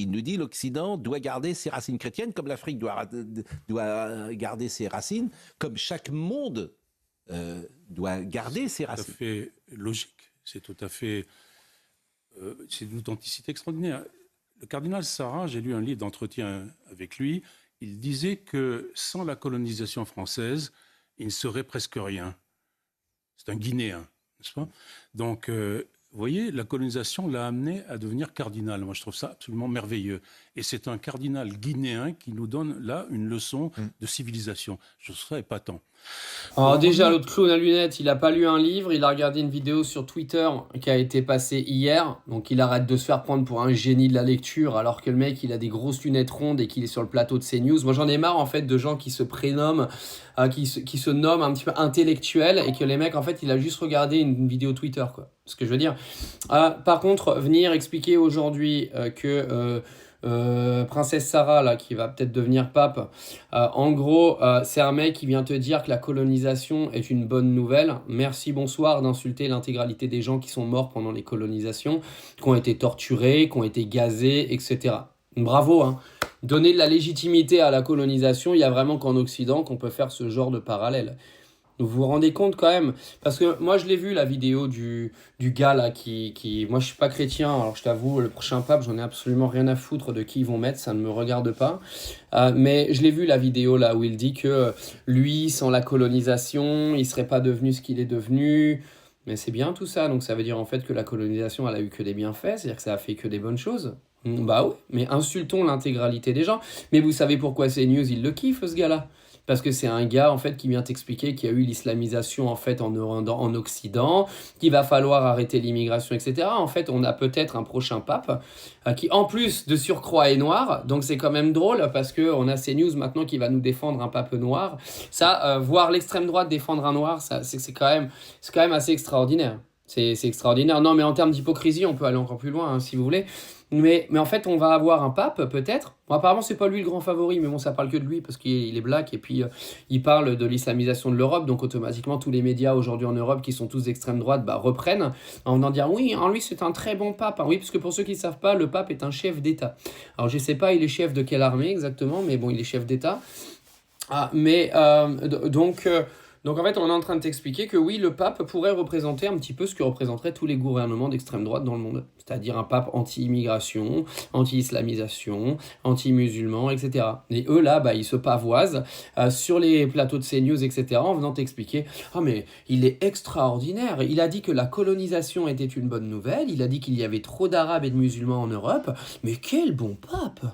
Il nous dit l'Occident doit garder ses racines chrétiennes, comme l'Afrique doit garder ses racines, comme chaque monde doit garder ses C'est tout à racines. fait logique. C'est tout à fait... c'est d'une authenticité extraordinaire. Le cardinal Sarah, j'ai lu un livre d'entretien avec lui, il disait que sans la colonisation française, il ne serait presque rien. C'est un Guinéen, n'est-ce pas? Donc, vous voyez, la colonisation l'a amené à devenir cardinal. Moi, je trouve ça absolument merveilleux. Et c'est un cardinal guinéen qui nous donne là une leçon de civilisation. Je trouve ça épatant. Alors déjà, l'autre clown à lunettes, il a pas lu un livre, il a regardé une vidéo sur Twitter qui a été passée hier. Donc il arrête de se faire prendre pour un génie de la lecture alors que le mec, il a des grosses lunettes rondes et qu'il est sur le plateau de CNews. Moi, j'en ai marre en fait de gens qui se prénomment, qui se nomment un petit peu intellectuels et que les mecs, en fait, il a juste regardé une vidéo Twitter, quoi. Ce que je veux dire. Par contre, venir expliquer aujourd'hui que... Princesse Sarah là qui va peut-être devenir pape, en gros c'est un mec qui vient te dire que la colonisation est une bonne nouvelle. Merci bonsoir d'insulter l'intégralité des gens qui sont morts pendant les colonisations, qui ont été torturés, qui ont été gazés, etc. Bravo, hein. Donner de la légitimité à la colonisation, il y a vraiment qu'en Occident qu'on peut faire ce genre de parallèle. Vous vous rendez compte quand même, parce que moi je l'ai vu la vidéo du gars là qui... Moi je suis pas chrétien, alors je t'avoue, le prochain pape j'en ai absolument rien à foutre de qui ils vont mettre, ça ne me regarde pas. Mais je l'ai vu la vidéo là où il dit que lui sans la colonisation il serait pas devenu ce qu'il est devenu. Mais c'est bien tout ça, donc ça veut dire en fait que la colonisation elle a eu que des bienfaits, c'est-à-dire que ça a fait que des bonnes choses. Bah oui, mais insultons l'intégralité des gens. Mais vous savez pourquoi CNews il le kiffe ce gars-là? Parce que c'est un gars en fait qui vient t'expliquer qu'il y a eu l'islamisation en fait en Occident, qu'il va falloir arrêter l'immigration, etc. En fait, on a peut-être un prochain pape qui, en plus de surcroît, est noir. Donc c'est quand même drôle parce que on a CNews maintenant qui va nous défendre un pape noir. Ça, voir l'extrême droite défendre un noir, ça, c'est quand même assez extraordinaire. C'est extraordinaire. Non, mais en termes d'hypocrisie, on peut aller encore plus loin hein, si vous voulez. Mais en fait, on va avoir un pape, peut-être. Bon, apparemment, c'est pas lui le grand favori, mais bon, ça parle que de lui parce qu'il est black et puis il parle de l'islamisation de l'Europe. Donc, automatiquement, tous les médias aujourd'hui en Europe qui sont tous d'extrême droite reprennent en venant dire oui, en lui, c'est un très bon pape. Oui, parce que pour ceux qui ne savent pas, le pape est un chef d'État. Alors, je sais pas, il est chef de quelle armée exactement, mais bon, il est chef d'État. Donc en fait, on est en train de t'expliquer que oui, le pape pourrait représenter un petit peu ce que représenteraient tous les gouvernements d'extrême droite dans le monde. C'est-à-dire un pape anti-immigration, anti-islamisation, anti-musulman, etc. Et eux, là, ils se pavoisent sur les plateaux de CNews, etc. en venant t'expliquer « Ah mais il est extraordinaire, il a dit que la colonisation était une bonne nouvelle, il a dit qu'il y avait trop d'Arabes et de musulmans en Europe, mais quel bon pape !»